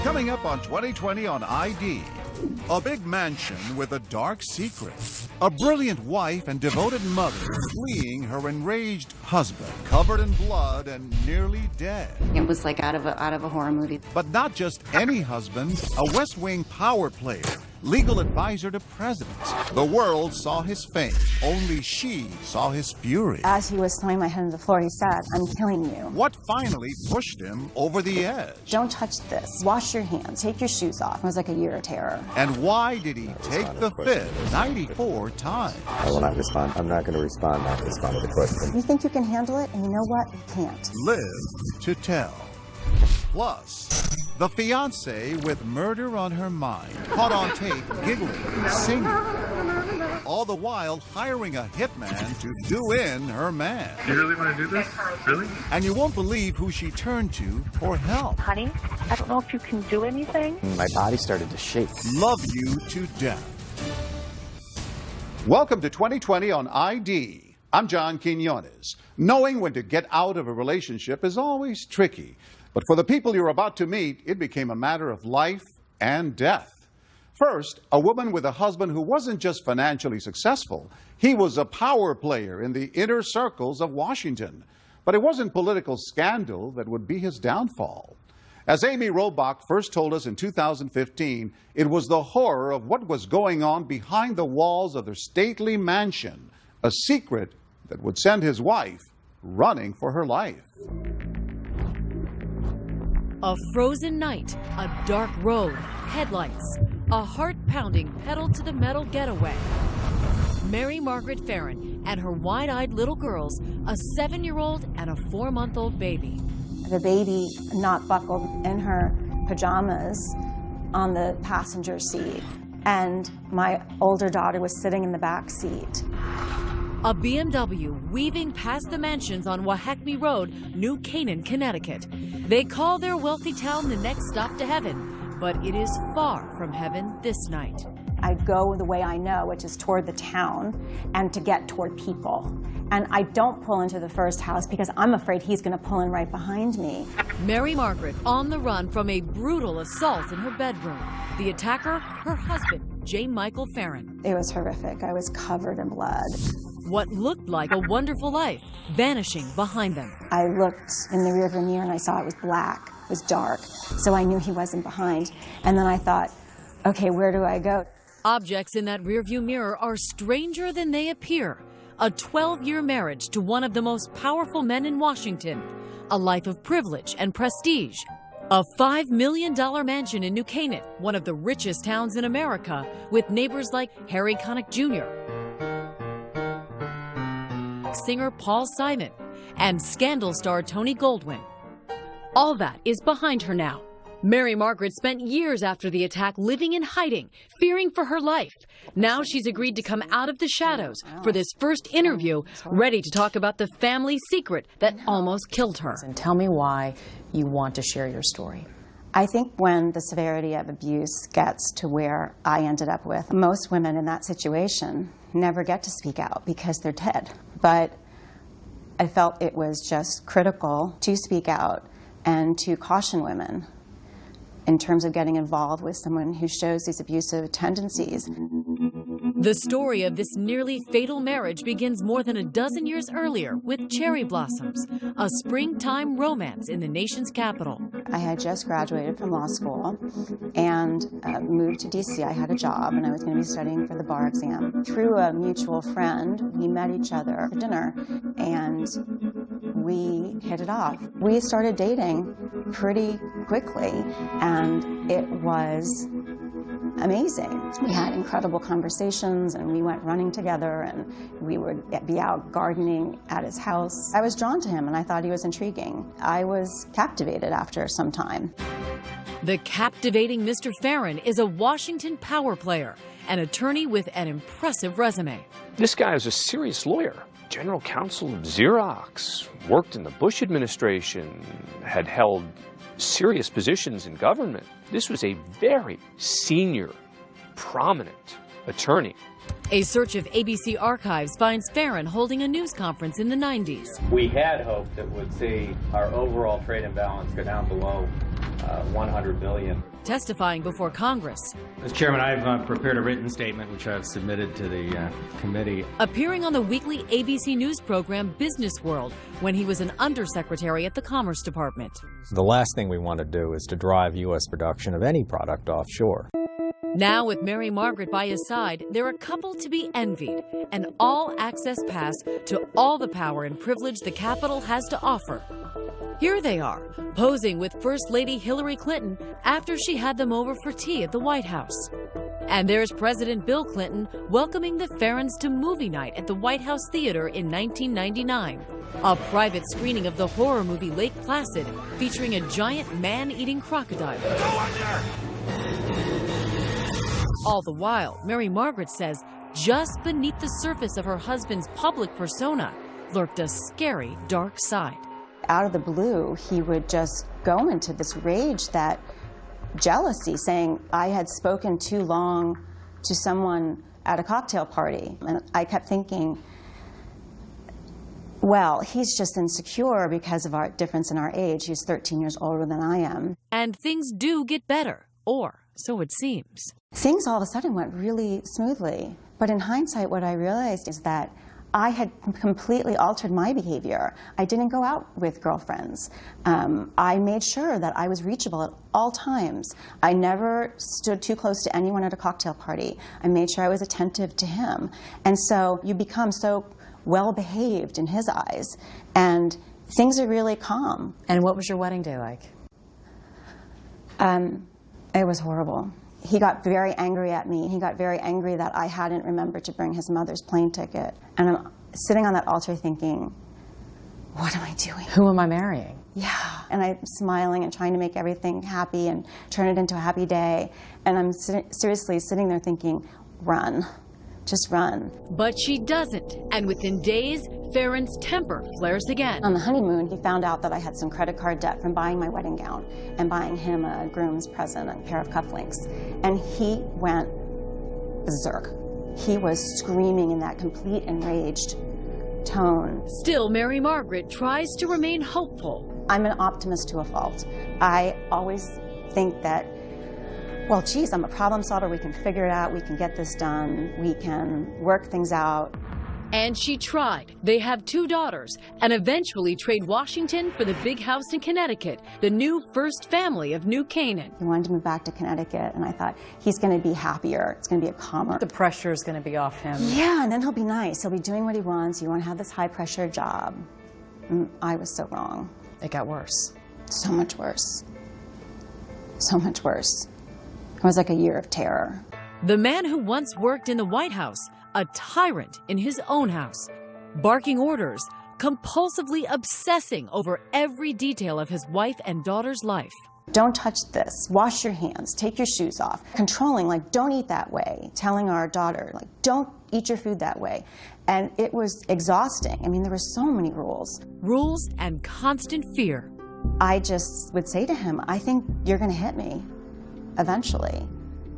Coming up on 2020 on ID, a big mansion with a dark secret. A brilliant wife and devoted mother fleeing her enraged husband, covered in blood and nearly dead. It was like out of a horror movie. But not just any husband, a West Wing power player, legal advisor to presidents. The world saw his fame. Only she saw his fury. As he was slamming my head on the floor, he said, "I'm killing you." What finally pushed him over the edge? "Don't touch this. Wash your hands. Take your shoes off." It was like a year of terror. And why did he take the fifth 94 times? I will not respond. I'm not going to respond. Not respond to the question. You think you can handle it, and you know what? You can't. Live to tell. Plus, the fiancé with murder on her mind, caught on tape giggling, singing, all the while hiring a hitman to do in her man. You really want to do this? Really? And you won't believe who she turned to for help. Honey, I don't know if you can do anything. My body started to shake. Love you to death. Welcome to 2020 on ID. I'm John Quinones. Knowing when to get out of a relationship is always tricky. But for the people you're about to meet, it became a matter of life and death. First, a woman with a husband who wasn't just financially successful. He was a power player in the inner circles of Washington. But it wasn't political scandal that would be his downfall. As Amy Robach first told us in 2015, it was the horror of what was going on behind the walls of their stately mansion, a secret that would send his wife running for her life. A frozen night, a dark road, headlights, a heart-pounding pedal-to-the-metal getaway. Mary Margaret Farron and her wide-eyed little girls, a 7-year-old and a 4-month-old baby. The baby not buckled in her pajamas on the passenger seat, and my older daughter was sitting in the back seat. A BMW weaving past the mansions on Wahakme Road, New Canaan, Connecticut. They call their wealthy town the next stop to heaven, but it is far from heaven this night. I go the way I know, which is toward the town and to get toward people. And I don't pull into the first house because I'm afraid he's going to pull in right behind me. Mary Margaret on the run from a brutal assault in her bedroom. The attacker, her husband, J. Michael Farron. It was horrific. I was covered in blood. What looked like a wonderful life vanishing behind them. I looked in the rearview mirror and I saw it was black, it was dark, so I knew he wasn't behind. And then I thought, okay, where do I go? Objects in that rearview mirror are stranger than they appear. A 12-year marriage to one of the most powerful men in Washington. A life of privilege and prestige. A $5 million mansion in New Canaan, one of the richest towns in America, with neighbors like Harry Connick Jr., singer Paul Simon, and scandal star Tony Goldwyn. All that is behind her now. Mary Margaret spent years after the attack living in hiding, fearing for her life. Now she's agreed to come out of the shadows for this first interview, ready to talk about the family secret that almost killed her. And tell me why you want to share your story. I think when the severity of abuse gets to where I ended up with, most women in that situation never get to speak out because they're dead. But I felt it was just critical to speak out and to caution women in terms of getting involved with someone who shows these abusive tendencies. The story of this nearly fatal marriage begins more than a dozen years earlier with Cherry Blossoms, a springtime romance in the nation's capital. I had just graduated from law school and moved to D.C. I had a job and I was going to be studying for the bar exam. Through a mutual friend, we met each other for dinner and we hit it off. We started dating pretty quickly and it was amazing. We had incredible conversations and we went running together and we would be out gardening at his house. I was drawn to him and I thought he was intriguing. I was captivated after some time. The captivating Mr. Farron is a Washington power player, an attorney with an impressive resume. This guy is a serious lawyer. General counsel of Xerox, worked in the Bush administration, had held serious positions in government. This was a very senior, prominent attorney. A search of ABC archives finds Farron holding a news conference in the 90s. We had hoped that would see our overall trade imbalance go down below $100 billion. Testifying before Congress. Mr. Chairman, I've prepared a written statement which I've submitted to the committee. Appearing on the weekly ABC News program Business World when he was an undersecretary at the Commerce Department. The last thing we want to do is to drive U.S. production of any product offshore. Now, with Mary Margaret by his side, they're a couple to be envied, an all-access pass to all the power and privilege the Capitol has to offer. Here they are, posing with First Lady Hillary Clinton after she had them over for tea at the White House. And there's President Bill Clinton welcoming the Farrens to movie night at the White House Theater in 1999. A private screening of the horror movie Lake Placid, featuring a giant man-eating crocodile. Go under! All the while, Mary Margaret says just beneath the surface of her husband's public persona lurked a scary dark side. Out of the blue, he would just go into this rage, that jealousy, saying I had spoken too long to someone at a cocktail party. And I kept thinking, well, he's just insecure because of our difference in our age. He's 13 years older than I am. And things do get better, or so it seems. Things all of a sudden went really smoothly. But in hindsight, what I realized is that I had completely altered my behavior. I didn't go out with girlfriends. I made sure that I was reachable at all times. I never stood too close to anyone at a cocktail party. I made sure I was attentive to him. And so you become so well-behaved in his eyes, and things are really calm. And what was your wedding day like? It was horrible. He got very angry at me. He got very angry that I hadn't remembered to bring his mother's plane ticket. And I'm sitting on that altar thinking, what am I doing? Who am I marrying? Yeah. And I'm smiling and trying to make everything happy and turn it into a happy day. And I'm seriously sitting there thinking, run. Just run. But she doesn't. And within days, Farron's temper flares again. On the honeymoon, he found out that I had some credit card debt from buying my wedding gown and buying him a groom's present, a pair of cufflinks. And he went berserk. He was screaming in that complete enraged tone. Still, Mary Margaret tries to remain hopeful. I'm an optimist to a fault. I always think that, well, geez, I'm a problem solver. We can figure it out. We can get this done. We can work things out. And she tried. They have 2 daughters and eventually trade Washington for the big house in Connecticut, the new first family of New Canaan. He wanted to move back to Connecticut, and I thought, he's going to be happier. It's going to be a calmer. The pressure is going to be off him. Yeah, and then he'll be nice. He'll be doing what he wants. He won't have this high-pressure job. And I was so wrong. It got worse. So much worse. So much worse. It was like a year of terror. The man who once worked in the White House, a tyrant in his own house, barking orders, compulsively obsessing over every detail of his wife and daughter's life. Don't touch this. Wash your hands. Take your shoes off. Controlling, like, don't eat that way. Telling our daughter, like, don't eat your food that way. And it was exhausting. I mean, there were so many rules. Rules and constant fear. I just would say to him, I think you're going to hit me eventually.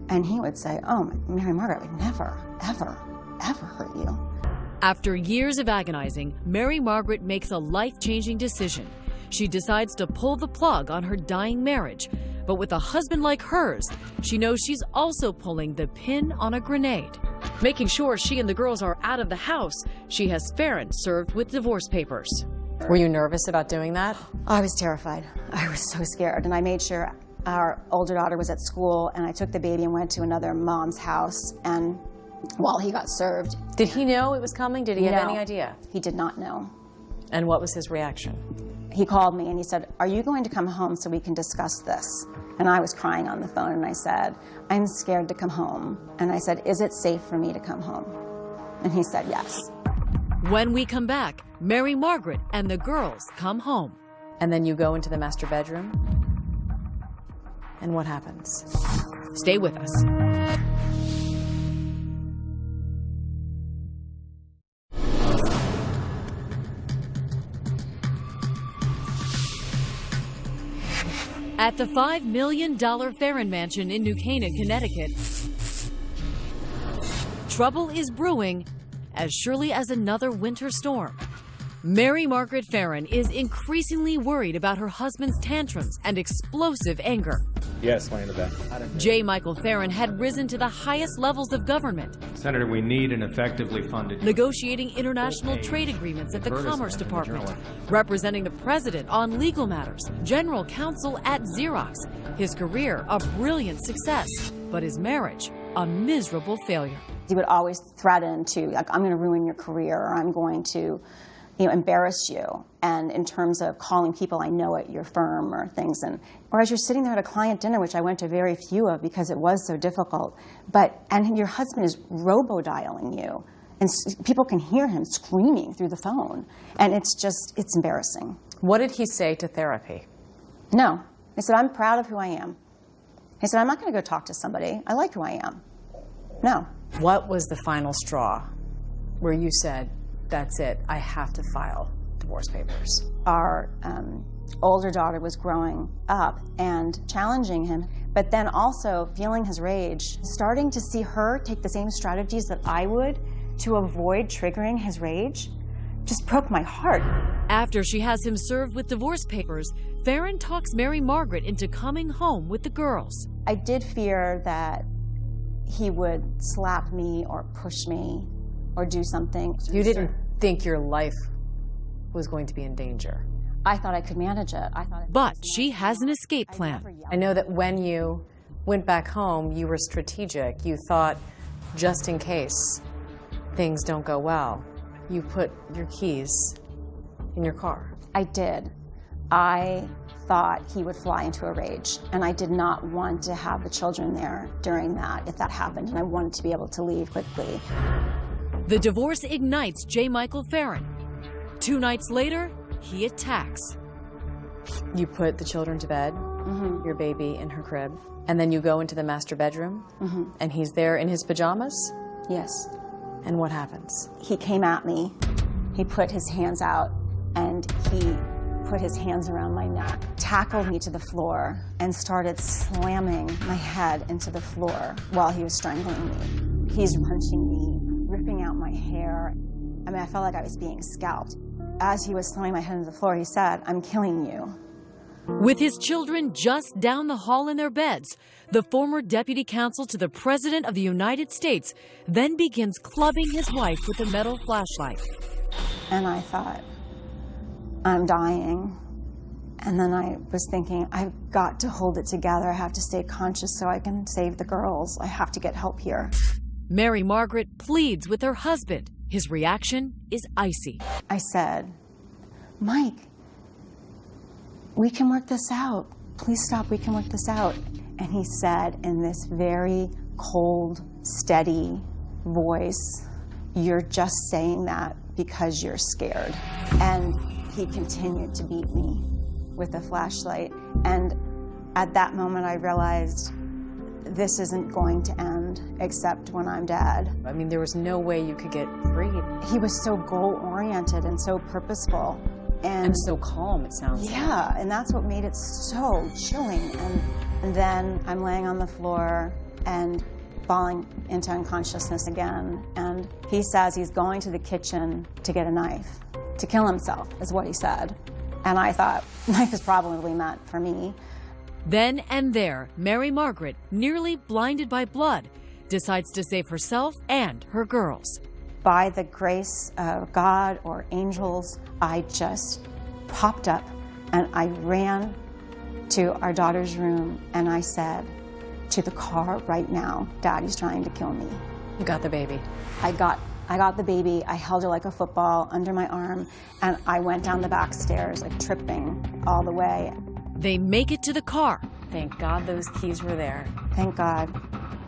And he would say, oh, Mary Margaret, I would never, ever, ever hurt you. After years of agonizing, Mary Margaret makes a life-changing decision. She decides to pull the plug on her dying marriage. But with a husband like hers, she knows she's also pulling the pin on a grenade. Making sure she and the girls are out of the house, she has Farron served with divorce papers. Were you nervous about doing that? I was terrified. I was so scared. And I made sure our older daughter was at school, and I took the baby and went to another mom's house, and while he got served. Did he know it was coming? Did he have any idea? He did not know. And what was his reaction? He called me and he said, are you going to come home so we can discuss this? And I was crying on the phone, and I said, I'm scared to come home. And I said, is it safe for me to come home? And he said, yes. When we come back, Mary Margaret and the girls come home. And then you go into the master bedroom? And what happens? Stay with us. At the $5 million Farron Mansion in New Canaan, Connecticut, trouble is brewing as surely as another winter storm. Mary Margaret Farron is increasingly worried about her husband's tantrums and explosive anger. Yes, lay in the bed. J. Michael Farron had risen to the highest levels of government, Senator, we need an effectively funded... negotiating international trade agreements at the Commerce Department, representing the president on legal matters, general counsel at Xerox. His career a brilliant success, but his marriage a miserable failure. He would always threaten to, like, I'm going to ruin your career, or I'm going to, embarrass you. And in terms of calling people I know at your firm or things, or as you're sitting there at a client dinner, which I went to very few of because it was so difficult, and your husband is robo-dialing you, and people can hear him screaming through the phone, and it's embarrassing. What did he say to therapy? No. He said, I'm proud of who I am. He said, I'm not going to go talk to somebody. I like who I am. No. What was the final straw where you said, that's it, I have to file divorce papers? Our older daughter was growing up and challenging him, but then also feeling his rage, starting to see her take the same strategies that I would to avoid triggering his rage, just broke my heart. After she has him served with divorce papers, Farron talks Mary Margaret into coming home with the girls. I did fear that he would slap me or push me or do something. You didn't think your life was going to be in danger? I thought I could manage it. But she has an escape plan. I know that when you went back home, you were strategic. You thought, just in case things don't go well, you put your keys in your car. I did. I thought he would fly into a rage, and I did not want to have the children there during that, if that happened, and I wanted to be able to leave quickly. The divorce ignites J. Michael Farron. 2 nights later, he attacks. You put the children to bed, your baby in her crib, and then you go into the master bedroom, and he's there in his pajamas? Yes. And what happens? He came at me, he put his hands out, and he put his hands around my neck, tackled me to the floor, and started slamming my head into the floor while he was strangling me. He's punching me, ripping out my hair. I mean, I felt like I was being scalped. As he was slamming my head into the floor, he said, I'm killing you. With his children just down the hall in their beds, the former deputy counsel to the President of the United States then begins clubbing his wife with a metal flashlight. And I thought, I'm dying. And then I was thinking, I've got to hold it together. I have to stay conscious so I can save the girls. I have to get help here. Mary Margaret pleads with her husband. His reaction is icy. I said, Mike, we can work this out. Please stop, we can work this out. And he said in this very cold, steady voice, you're just saying that because you're scared. And he continued to beat me with a flashlight. And at that moment, I realized this isn't going to end except when I'm dead. I mean, there was no way you could get free. He was so goal-oriented and so purposeful. And so calm, it sounds like. Yeah, and that's what made it so chilling. And then I'm laying on the floor and falling into unconsciousness again. And he says he's going to the kitchen to get a knife, to kill himself, is what he said. And I thought, knife is probably meant for me. Then and there, Mary Margaret, nearly blinded by blood, decides to save herself and her girls. By the grace of God or angels, I just popped up and I ran to our daughter's room and I said, to the car right now, Daddy's trying to kill me. You got the baby. I got the baby, I held her like a football under my arm, and I went down the back stairs, like tripping all the way. They make it to the car. Thank God those keys were there. Thank God.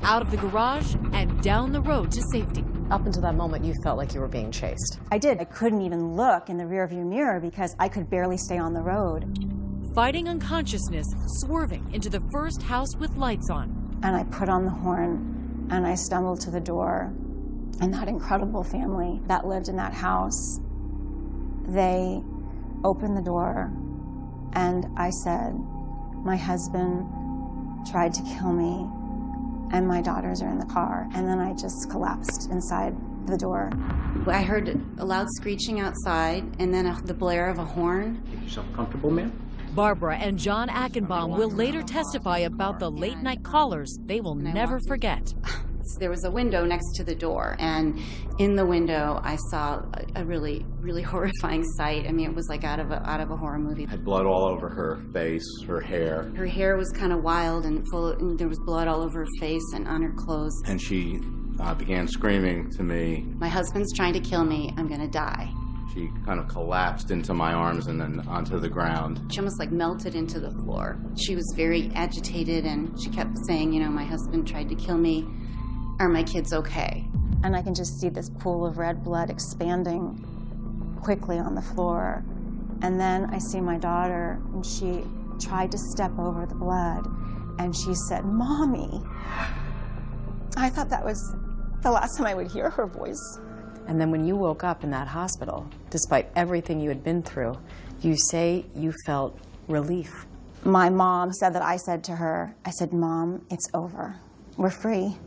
Out of the garage and down the road to safety. Up until that moment, you felt like you were being chased. I did. I couldn't even look in the rearview mirror because I could barely stay on the road. Fighting unconsciousness, swerving into the first house with lights on. And I put on the horn and I stumbled to the door. And that incredible family that lived in that house, they opened the door and I said, my husband tried to kill me and my daughters are in the car. And then I just collapsed inside the door. I heard a loud screeching outside and then the blare of a horn. Make yourself comfortable, ma'am. Barbara and John Achenbaum will later testify about the late-night callers they will never forget. There was a window next to the door, and in the window I saw a really, really horrifying sight. I mean, it was like out of a horror movie. Had blood all over her face, her hair. Her hair was kind of wild and and there was blood all over her face and on her clothes. And she began screaming to me. My husband's trying to kill me. I'm gonna die. She kind of collapsed into my arms and then onto the ground. She almost like melted into the floor. She was very agitated, and she kept saying, you know, my husband tried to kill me. Are my kids okay? And I can just see this pool of red blood expanding quickly on the floor. And then I see my daughter, and she tried to step over the blood, and she said, "Mommy." I thought that was the last time I would hear her voice. And then when you woke up in that hospital, despite everything you had been through, you say you felt relief. My mom said that I said to her, I said, "Mom, it's over. We're free."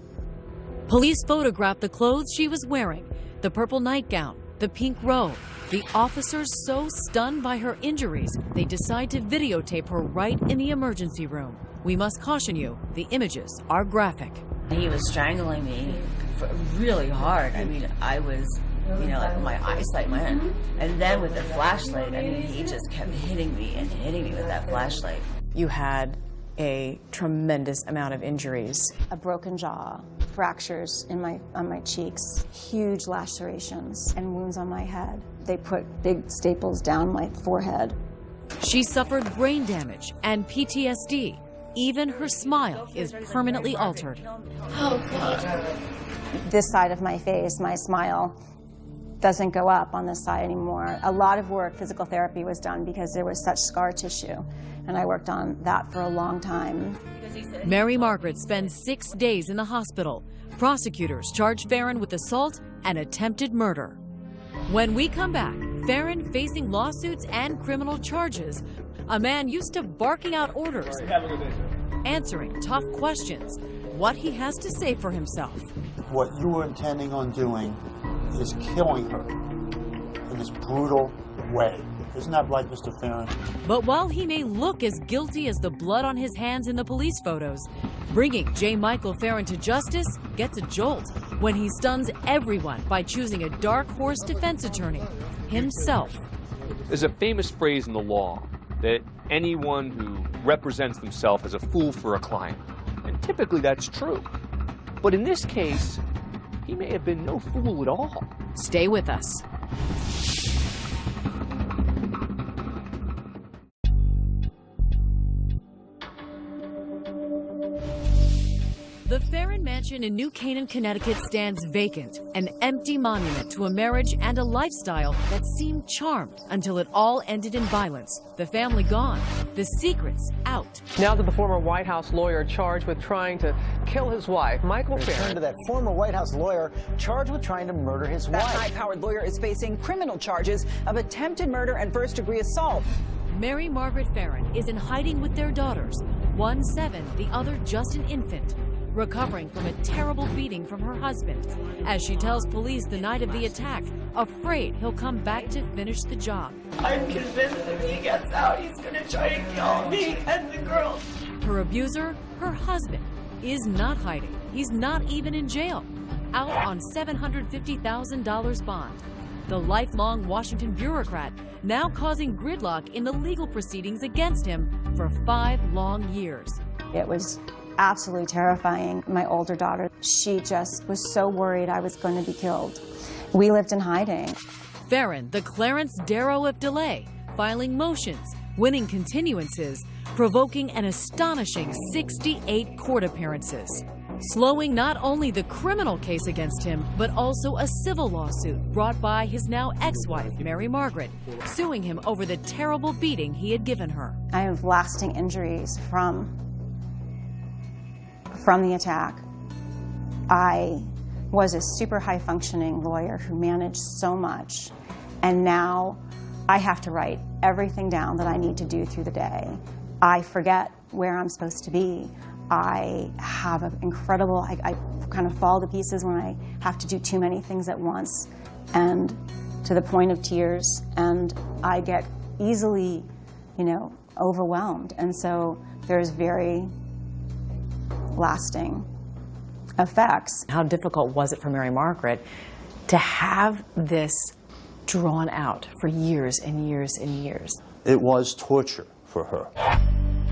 Police photographed the clothes she was wearing, the purple nightgown, the pink robe. The officers so stunned by her injuries, they decide to videotape her right in the emergency room. We must caution you, the images are graphic. He was strangling me really hard. I mean, I was, you know, like my eyesight went. And then with the flashlight, I mean, he just kept hitting me and hitting me with that flashlight. You had a tremendous amount of injuries. A broken jaw, fractures on my cheeks, huge lacerations, and wounds on my head. They put big staples down my forehead. She suffered brain damage and PTSD. Even her smile is permanently altered. Oh, God. This side of my face, my smile, doesn't go up on this side anymore. A lot of work, physical therapy, was done because there was such scar tissue, and I worked on that for a long time. Mary Margaret spends 6 days in the hospital. Prosecutors charge Farron with assault and attempted murder. When we come back, Farron facing lawsuits and criminal charges. A man used to barking out orders, answering tough questions. What he has to say for himself. What you were intending on doing is killing her in this brutal way. Isn't that right, Mr. Farron? But while he may look as guilty as the blood on his hands in the police photos, bringing J. Michael Farron to justice gets a jolt when he stuns everyone by choosing a dark horse defense attorney, himself. There's a famous phrase in the law that anyone who represents themselves is a fool for a client. And typically that's true. But in this case, he may have been no fool at all. Stay with us. The Farron Mansion in New Canaan, Connecticut stands vacant, an empty monument to a marriage and a lifestyle that seemed charmed until it all ended in violence. The family gone, the secrets out. Now to the former White House lawyer charged with trying to kill his wife, Michael Farron. Return to that former White House lawyer charged with trying to murder his wife. That high-powered lawyer is facing criminal charges of attempted murder and first-degree assault. Mary Margaret Farron is in hiding with their daughters, one 7, the other just an infant, recovering from a terrible beating from her husband, as she tells police the night of the attack, afraid he'll come back to finish the job. I'm convinced if he gets out, he's going to try and kill me and the girls. Her abuser, her husband, is not hiding. He's not even in jail, out on $750,000 bond. The lifelong Washington bureaucrat now causing gridlock in the legal proceedings against him for 5 long years. It was absolutely terrifying. My older daughter, she just was so worried I was going to be killed. We lived in hiding. Farron, the Clarence Darrow of delay, filing motions, winning continuances, provoking an astonishing 68 court appearances, slowing not only the criminal case against him, but also a civil lawsuit brought by his now ex-wife, Mary Margaret, suing him over the terrible beating he had given her. I have lasting injuries from the attack. I was a super high-functioning lawyer who managed so much, and now I have to write everything down that I need to do through the day. I forget where I'm supposed to be. I have an incredible, I kind of fall to pieces when I have to do too many things at once, and to the point of tears, and I get easily, overwhelmed. And so there's very lasting effects. How difficult was it for Mary Margaret to have this drawn out for years and years and years? It was torture for her.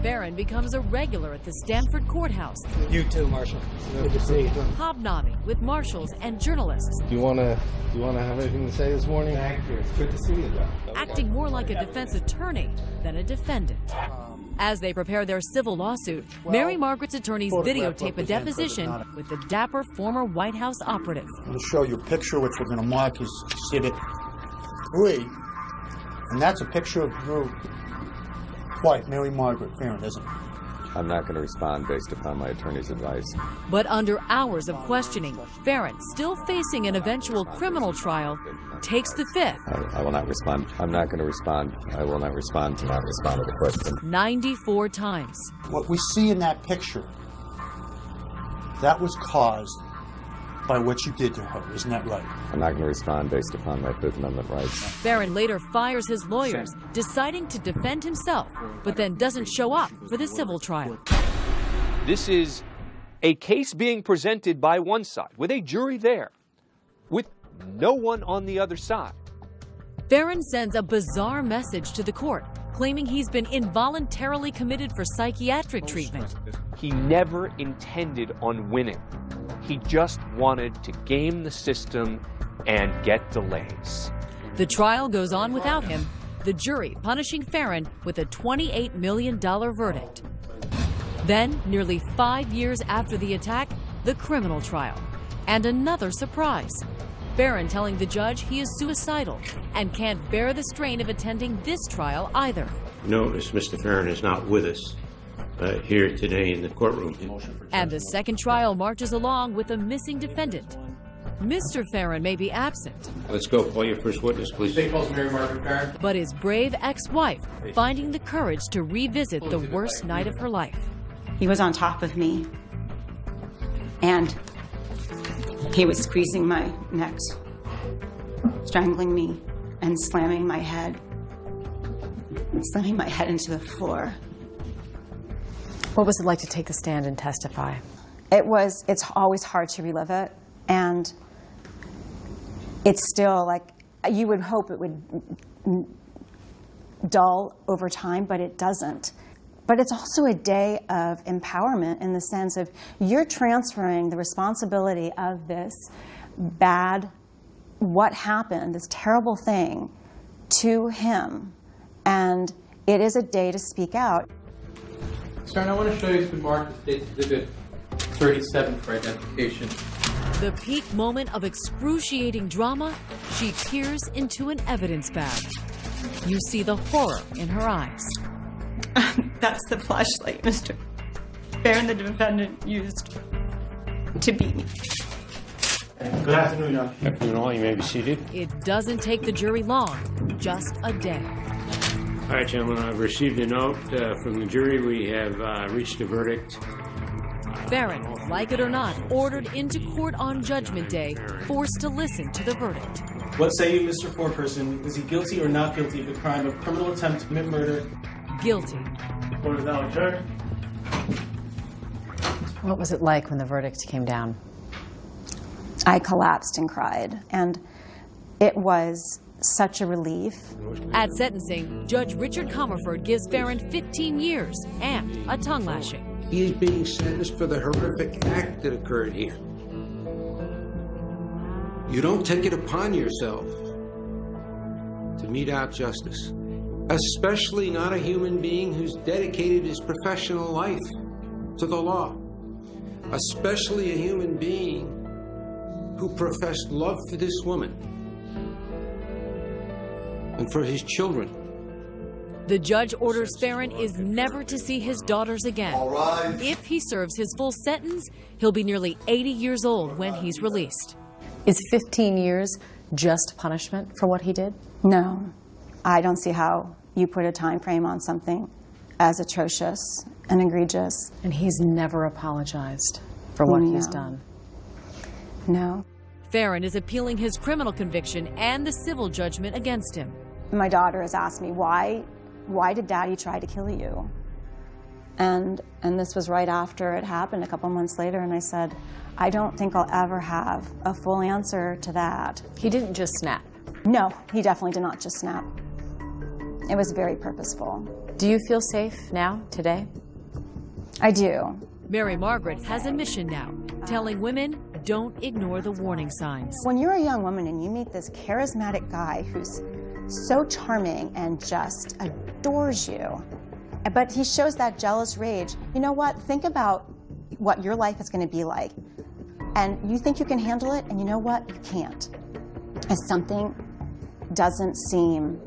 Barron becomes a regular at the Stamford courthouse. You too, Marshal. Good to see you. Hobnobbing with marshals and journalists. You wanna have anything to say this morning? Thank you. It's good to see you, though. Acting more like a defense attorney than a defendant. As they prepare their civil lawsuit, Mary Margaret's attorneys videotape a deposition with the dapper former White House operative. I'm going to show you a picture which we're going to mark as Exhibit 3. And that's a picture of your wife, Mary Margaret Barron, isn't it? I'm not going to respond based upon my attorney's advice. But under hours of questioning, Barron, still facing an eventual criminal trial, takes the fifth. I will not respond. I'm not going to respond. I will not respond to not respond to the question. 94 times. What we see in that picture, that was caused by what you did to her, isn't that right? I'm not going to respond based upon my Fifth Amendment rights. Barron later fires his lawyers, deciding to defend himself, but then doesn't show up for the civil trial. This is a case being presented by one side, with a jury there, with no one on the other side. Barron sends a bizarre message to the court, claiming he's been involuntarily committed for psychiatric treatment. He never intended on winning. He just wanted to game the system and get delays. The trial goes on without him, the jury punishing Farron with a $28 million verdict. Then, nearly 5 years after the attack, the criminal trial. And another surprise. Barron telling the judge he is suicidal and can't bear the strain of attending this trial either. Notice Mr. Farron is not with us here today in the courtroom. And the second trial marches along with a missing defendant. Mr. Farron may be absent. Let's go. Call your first witness, please. Mary Margaret Farron. But his brave ex-wife finding the courage to revisit the worst night of her life. He was on top of me, and he was squeezing my neck, strangling me, and slamming my head into the floor. What was it like to take the stand and testify? It's always hard to relive it, and it's still like, you would hope it would dull over time, but it doesn't. But it's also a day of empowerment in the sense of you're transferring the responsibility of this what happened, this terrible thing, to him. And it is a day to speak out. Sir, I want to show you some markers dated Exhibit 37 for identification. The peak moment of excruciating drama, she peers into an evidence bag. You see the horror in her eyes. That's the flashlight Mr. Barron, the defendant, used to beat me. Good afternoon, Your Honor. Good afternoon, all. You may be seated. It doesn't take the jury long, just a day. All right, gentlemen, I've received a note from the jury. We have reached a verdict. Barron, like it or not, ordered into court on Judgment Day, forced to listen to the verdict. What say you, Mr. Foreperson? Is he guilty or not guilty of the crime of criminal attempt to commit murder? Guilty. Court is now adjourned. What was it like when the verdict came down? I collapsed and cried, and it was such a relief. At sentencing, Judge Richard Comerford gives Farron 15 years and a tongue lashing. He is being sentenced for the horrific act that occurred here. You don't take it upon yourself to mete out justice, especially not a human being who's dedicated his professional life to the law, especially a human being who professed love for this woman and for his children. The judge orders Farron is never to see his daughters again. All right. If he serves his full sentence, he'll be nearly 80 years old when he's released. Is 15 years just punishment for what he did? No. I don't see how you put a time frame on something as atrocious and egregious. And he's never apologized for what he's done. No. Farron is appealing his criminal conviction and the civil judgment against him. My daughter has asked me, why did Daddy try to kill you? And this was right after it happened, a couple months later, and I said, I don't think I'll ever have a full answer to that. He didn't just snap. No, he definitely did not just snap. It was very purposeful. Do you feel safe now, today? I do. Mary Margaret has a mission now, telling women don't ignore the warning signs. When you're a young woman and you meet this charismatic guy who's so charming and just adores you, but he shows that jealous rage, you know what? Think about what your life is going to be like. And you think you can handle it, and you know what? You can't. If something doesn't seem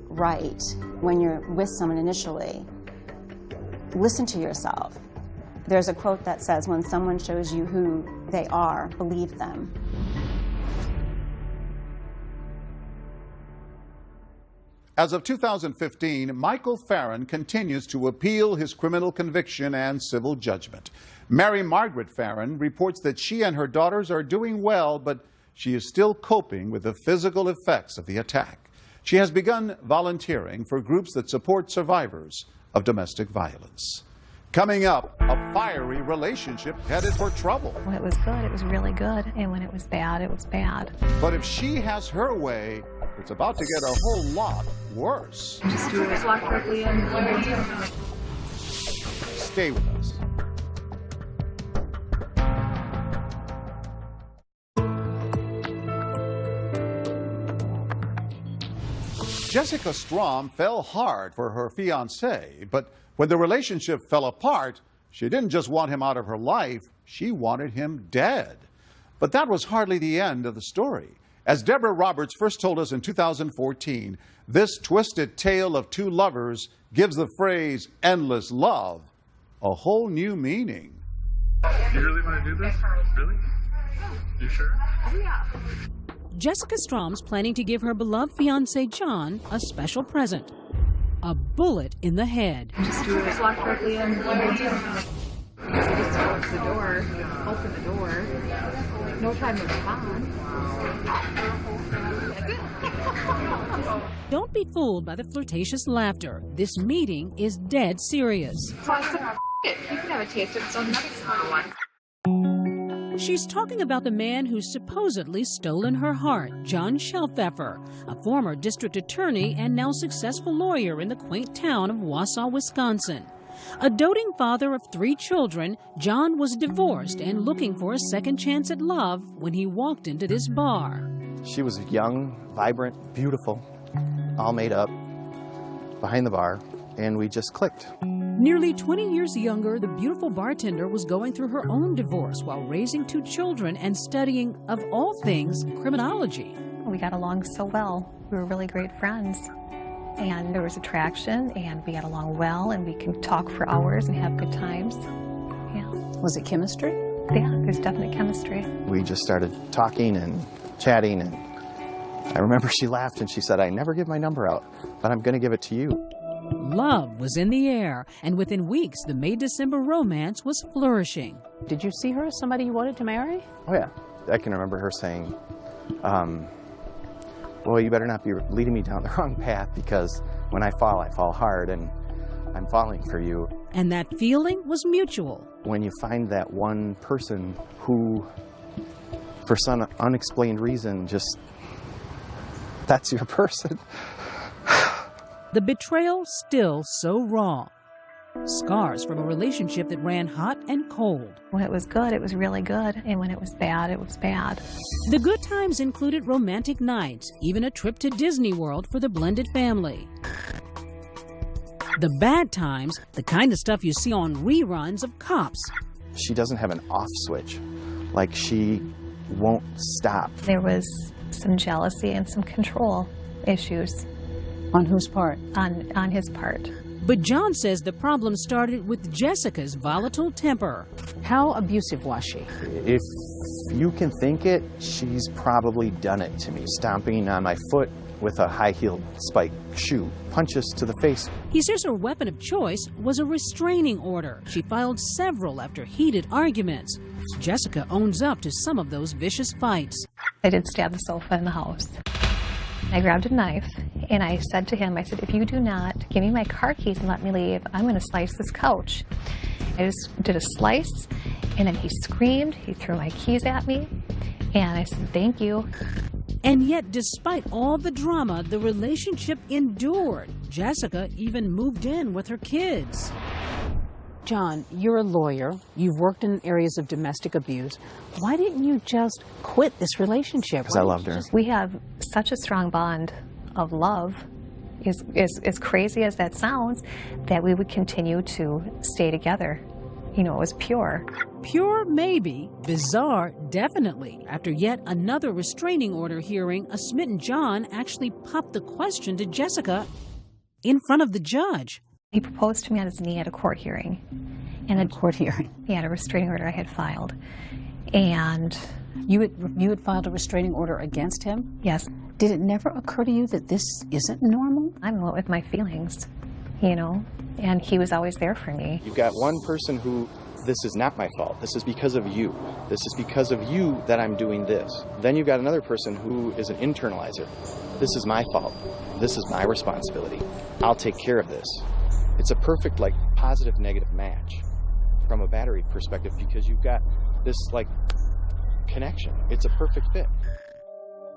right when you're with someone initially, listen to yourself. There's a quote that says, when someone shows you who they are, believe them. As of 2015, Michael Farron continues to appeal his criminal conviction and civil judgment. Mary Margaret Farron reports that she and her daughters are doing well, but she is still coping with the physical effects of the attack. She has begun volunteering for groups that support survivors of domestic violence. Coming up, a fiery relationship headed for trouble. When it was good, it was really good. And when it was bad, it was bad. But if she has her way, it's about to get a whole lot worse. Just do it. Walk quickly in. Stay with us. Jessica Strom fell hard for her fiancé, but when the relationship fell apart, she didn't just want him out of her life, she wanted him dead. But that was hardly the end of the story. As Deborah Roberts first told us in 2014, this twisted tale of two lovers gives the phrase endless love a whole new meaning. You really want to do this? Really? You sure? Yeah. Jessica Strom's planning to give her beloved fiancé John a special present. A bullet in the head. Just do it. Just walk quickly in. Just close the door. Open the door. No time to respond. Don't be fooled by the flirtatious laughter. This meeting is dead serious. So I said, it. You can have a taste of some nuts for one. She's talking about the man who's supposedly stolen her heart, John Shelfeffer, a former district attorney and now successful lawyer in the quaint town of Wausau, Wisconsin. A doting father of 3 children, John was divorced and looking for a second chance at love when he walked into this bar. She was young, vibrant, beautiful, all made up, behind the bar, and we just clicked. Nearly 20 years younger, the beautiful bartender was going through her own divorce while raising 2 children and studying, of all things, criminology. We got along so well. We were really great friends. And there was attraction, and we got along well, and we can talk for hours and have good times. Yeah. Was it chemistry? Yeah, there's definite chemistry. We just started talking and chatting, and I remember she laughed and she said, I never give my number out, but I'm going to give it to you. Love was in the air, and within weeks, the May-December romance was flourishing. Did you see her as somebody you wanted to marry? Oh, yeah. I can remember her saying, well, you better not be leading me down the wrong path, because when I fall hard, and I'm falling for you. And that feeling was mutual. When you find that one person who, for some unexplained reason, just, that's your person. The betrayal still so raw. Scars from a relationship that ran hot and cold. When it was good, it was really good. And when it was bad, it was bad. The good times included romantic nights, even a trip to Disney World for the blended family. The bad times, the kind of stuff you see on reruns of Cops. She doesn't have an off switch. Like, she won't stop. There was some jealousy and some control issues. On whose part? On his part. But John says the problem started with Jessica's volatile temper. How abusive was she? If you can think it, she's probably done it to me. Stomping on my foot, with a high-heeled spiked shoe, punches to the face. He says her weapon of choice was a restraining order. She filed several after heated arguments. Jessica owns up to some of those vicious fights. I did stab the sofa in the house. I grabbed a knife and I said to him, I said, if you do not give me my car keys and let me leave, I'm going to slice this couch. I just did a slice and then he screamed, he threw my keys at me, and I said, thank you. And yet, despite all the drama, the relationship endured. Jessica even moved in with her kids. John, you're a lawyer. You've worked in areas of domestic abuse. Why didn't you just quit this relationship? Because I loved her. We have such a strong bond of love, as crazy as that sounds, that we would continue to stay together. You know, it was pure. Pure, maybe. Bizarre, definitely. After yet another restraining order hearing, a smitten John actually popped the question to Jessica in front of the judge. He proposed to me on his knee at a court hearing. And a court hearing? He had a restraining order I had filed. And you had filed a restraining order against him? Yes. Did it never occur to you that this isn't normal? I'm in love with my feelings, you know, and he was always there for me. You've got one person who, this is not my fault. This is because of you. This is because of you that I'm doing this. Then you've got another person who is an internalizer. This is my fault. This is my responsibility. I'll take care of this. It's a perfect, like, positive-negative match from a battery perspective because you've got this, like, connection. It's a perfect fit.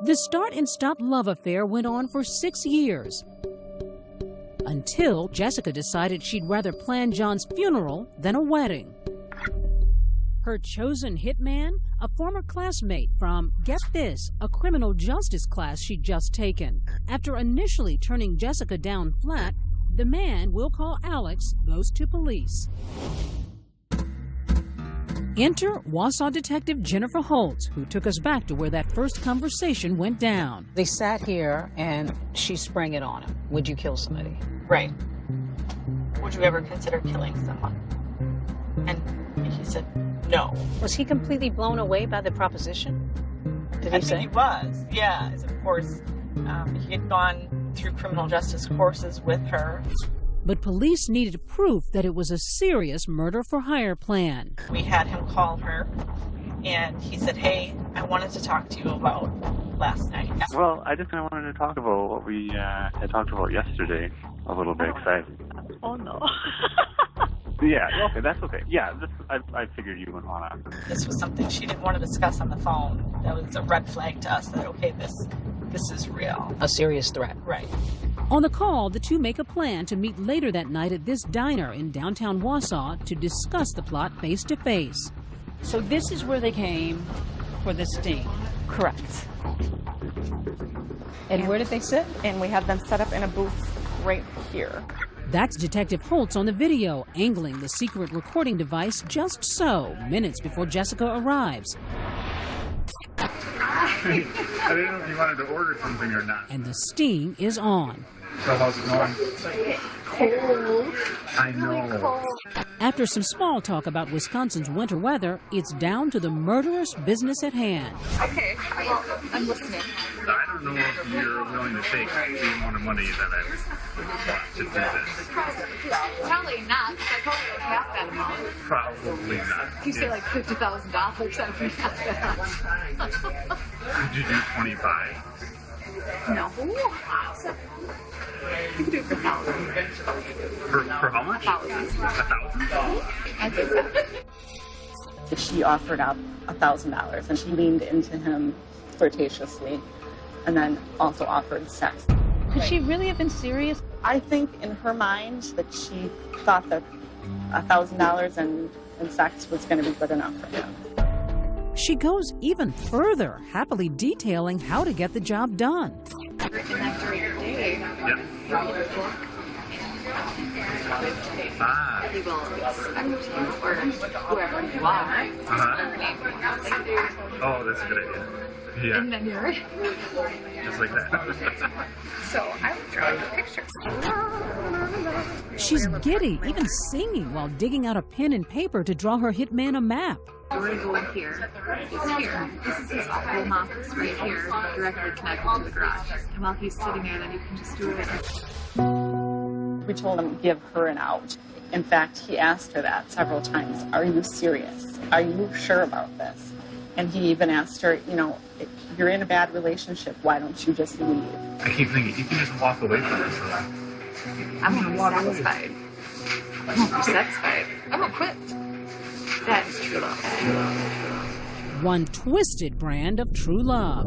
The start and stop love affair went on for 6 years until Jessica decided she'd rather plan John's funeral than a wedding. Her chosen hitman, a former classmate from, get this, a criminal justice class she'd just taken. After initially turning Jessica down flat, the man we'll call Alex goes to police. Enter Wausau detective Jennifer Holtz, who took us back to where that first conversation went down. They sat here and she sprang it on him. Would you kill somebody? Right. Would you ever consider killing someone? And he said no. Was he completely blown away by the proposition? Did he say? He was, yeah. Of course, he had gone through criminal justice courses with her. But police needed proof that it was a serious murder-for-hire plan. We had him call her, and he said, hey, I wanted to talk to you about last night. Well, I just kind of wanted to talk about what we had talked about yesterday a little bit. Oh, no. Yeah, okay, that's okay. Yeah, I figured you wouldn't want to. This was something she didn't want to discuss on the phone. That was a red flag to us that, okay, this is real. A serious threat. Right. On the call, the two make a plan to meet later that night at this diner in downtown Wausau to discuss the plot face-to-face. So this is where they came for the sting? Correct. And where did they sit? And we had them set up in a booth right here. That's Detective Holtz on the video, angling the secret recording device just so, minutes before Jessica arrives. I didn't know if you wanted to order something or not. And the sting is on. So how's it going? Cold. I know. After some small talk about Wisconsin's winter weather, it's down to the murderous business at hand. Okay, well, I'm listening. I don't know if you're willing to take the amount of money that I want to do this. Probably not, because I probably don't have that amount. Probably not. If you say like $50,000, I would have that. Could you do 25? No. You can do it for 1,000. For how much? 1,000. I think so. She offered up $1,000 and she leaned into him flirtatiously and then also offered sex. Could she really have been serious? I think in her mind that she thought that $1,000 and sex was going to be good enough for him. She goes even further, happily detailing how to get the job done. He will expect you or whoever you are. Oh, that's a good idea. Yeah. And then you're Just like that. so I would draw you a picture. She's giddy, even singing while digging out a pen and paper to draw her hitman a map. We're going to go in here. It's here. This is his home office right here, directly connected to the garage. And while he's sitting there, then you can just do it. We told him give her an out. In fact, he asked her that several times. Are you serious? Are you sure about this? And he even asked her, you know, if you're in a bad relationship, why don't you just leave? I keep thinking, you can just walk away from this. I'm going to walk satisfied. I'm going to be satisfied. I'm going to quit. That is true love. One twisted brand of true love.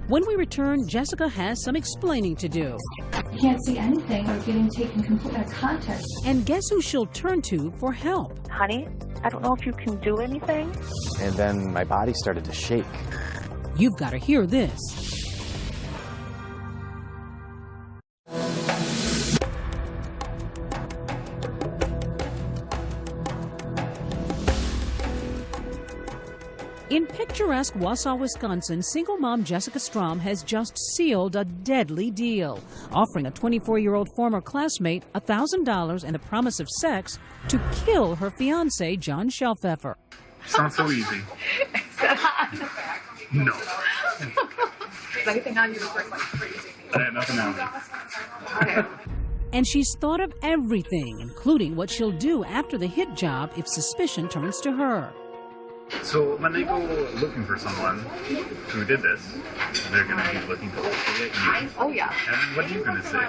When we return, Jessica has some explaining to do. You can't see anything or getting taken completely out of context. And guess who she'll turn to for help? Honey, I don't know if you can do anything. And then my body started to shake. You've got to hear this. In picturesque Wausau, Wisconsin, single mom Jessica Strom has just sealed a deadly deal, offering a 24-year-old former classmate $1,000 and a promise of sex to kill her fiancé, John Shelfeffer. Sounds so easy. Is that hot? No. Is anything on you before it's like crazy? I had nothing on me. Okay. And she's thought of everything, including what she'll do after the hit job if suspicion turns to her. So when they go looking for someone who did this, they're going to be looking to locate you. Oh, yeah. And what are you going to say?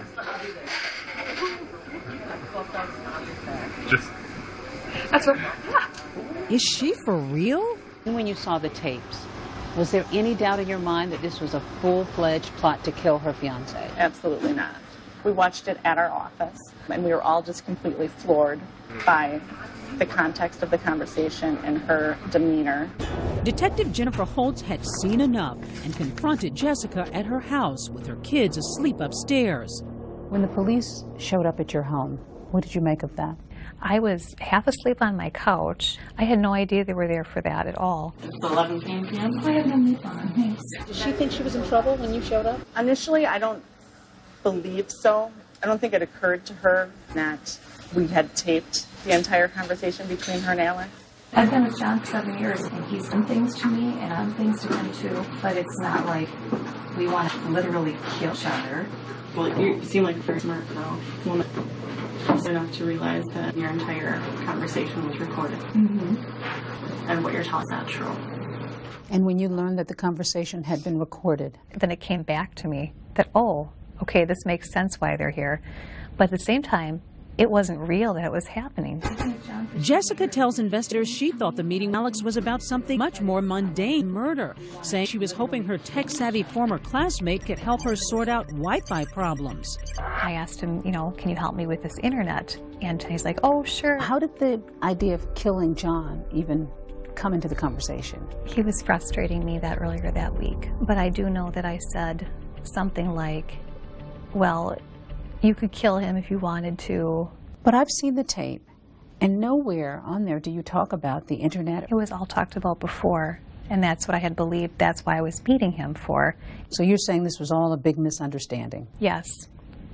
Just... That's what... Is she for real? When you saw the tapes, was there any doubt in your mind that this was a full-fledged plot to kill her fiancé? Absolutely not. We watched it at our office, and we were all just completely floored by the context of the conversation and her demeanor. Detective Jennifer Holtz had seen enough and confronted Jessica at her house with her kids asleep upstairs. When the police showed up at your home, what did you make of that? I was half asleep on my couch. I had no idea they were there for that at all. It's 11 p.m. I have no meat on, thanks. Did she think she was in trouble when you showed up? Initially, I don't believe so. I don't think it occurred to her that we had taped the entire conversation between her and Alex. I've been with John for 7 years, and he's done things to me, and I've done things to him too, but it's not like we want to literally kill each other. Well, you seem like a very smart girl. Enough to realize that your entire conversation was recorded. Mm-hmm. And what you're telling is not true. And when you learned that the conversation had been recorded? Then it came back to me that, oh, okay, this makes sense why they're here. But at the same time, it wasn't real that it was happening. Jessica tells investigators she thought the meeting with Alex was about something much more mundane, murder, saying she was hoping her tech-savvy former classmate could help her sort out Wi-Fi problems. I asked him, you know, can you help me with this internet? And he's like, oh, sure. How did the idea of killing John even come into the conversation? He was frustrating me that earlier that week. But I do know that I said something like, well, you could kill him if you wanted to. But I've seen the tape, and nowhere on there do you talk about the internet. It was all talked about before, and that's what I had believed. That's why I was beating him for. So you're saying this was all a big misunderstanding? Yes.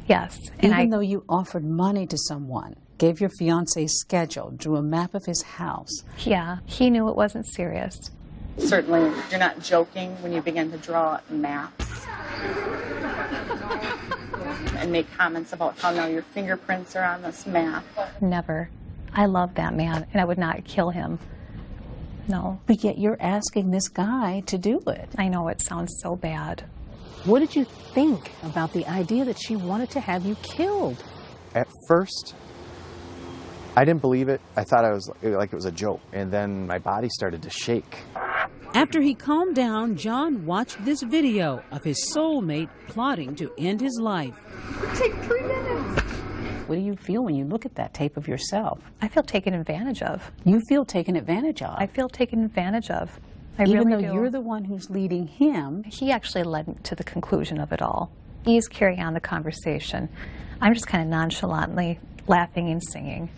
Yes. And Even though you offered money to someone, gave your fiancé's schedule, drew a map of his house. Yeah, he knew it wasn't serious. Certainly, you're not joking when you begin to draw maps and make comments about how now your fingerprints are on this map. Never. I love that man, and I would not kill him. No. But yet you're asking this guy to do it. I know, it sounds so bad. What did you think about the idea that she wanted to have you killed? At first, I didn't believe it. I thought it was a joke. And then my body started to shake. After he calmed down, John watched this video of his soulmate plotting to end his life. Take 3 minutes. What do you feel when you look at that tape of yourself? I feel taken advantage of. You feel taken advantage of? I feel taken advantage of. I Even really though do. you're the one who's leading him. He actually led to the conclusion of it all. He's carrying on the conversation. I'm just kind of nonchalantly laughing and singing.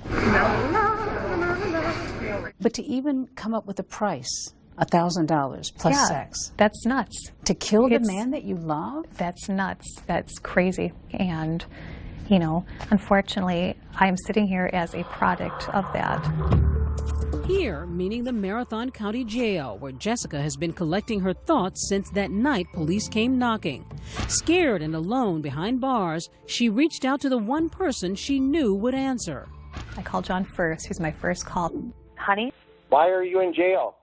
But to even come up with a price, $1,000 plus Yeah, sex. That's nuts. To kill the It's- man that you love? That's nuts. That's crazy. And, you know, unfortunately, I'm sitting here as a product of that. Here, meaning the Marathon County Jail, where Jessica has been collecting her thoughts since that night police came knocking. Scared and alone behind bars, she reached out to the one person she knew would answer. I called John first. He was my first call. Honey, Why are you in jail?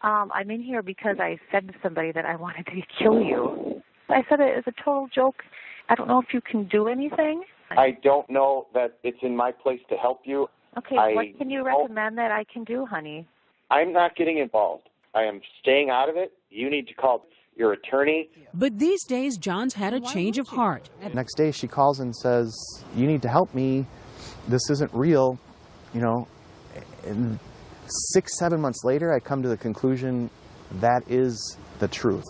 I'm in here because I said to somebody that I wanted to kill you. I said it as a total joke. I don't know if you can do anything. I don't know that it's in my place to help you. Okay, I what can you recommend that I can do, honey? I'm not getting involved. I am staying out of it. You need to call your attorney. But these days, John's had a change of heart. Next day she calls and says, you need to help me. This isn't real. You know, and 6-7 months later, I come to the conclusion that is the truth.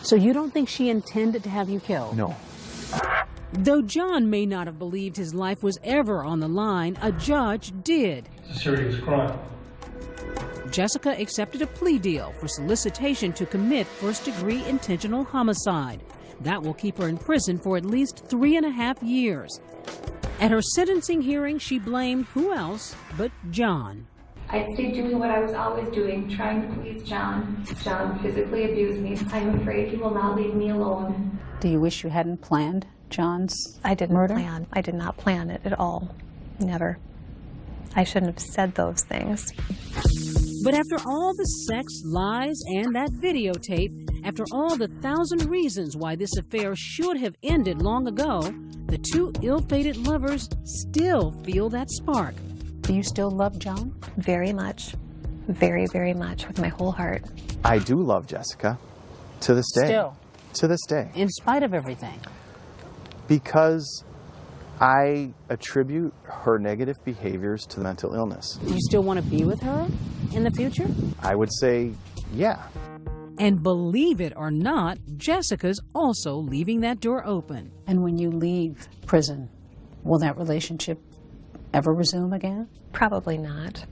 So you don't think she intended to have you killed? No. Though John may not have believed his life was ever on the line, a judge did. It's a serious crime. Jessica accepted a plea deal for solicitation to commit first-degree intentional homicide. That will keep her in prison for at least 3.5 years. At her sentencing hearing, she blamed who else but John. I stayed doing what I was always doing, trying to please John. John physically abused me. I'm afraid he will not leave me alone. Do you wish you hadn't planned John's I didn't murder? plan. I did not plan it at all. Never. I shouldn't have said those things. But after all the sex, lies, and that videotape, after all the 1,000 reasons why this affair should have ended long ago, the two ill-fated lovers still feel that spark. Do you still love John? Very much. Very, very much, with my whole heart. I do love Jessica to this day. Still? To this day. In spite of everything? Because I attribute her negative behaviors to mental illness. Do you still want to be with her in the future? I would say, yeah. And believe it or not, Jessica's also leaving that door open. And when you leave prison, will that relationship ever resume again? Probably not.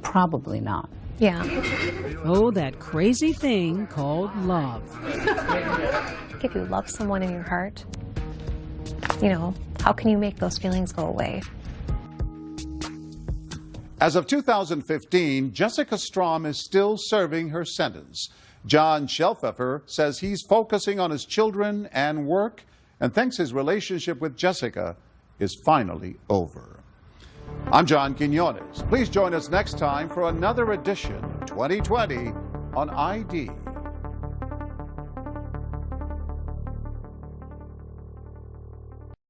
Probably not. Yeah. Oh, that crazy thing called love. If you love someone in your heart, you know, how can you make those feelings go away? As of 2015, Jessica Strom is still serving her sentence. John Shelfeffer says he's focusing on his children and work and thinks his relationship with Jessica is finally over. I'm John Quinones. Please join us next time for another edition of 2020 on ID.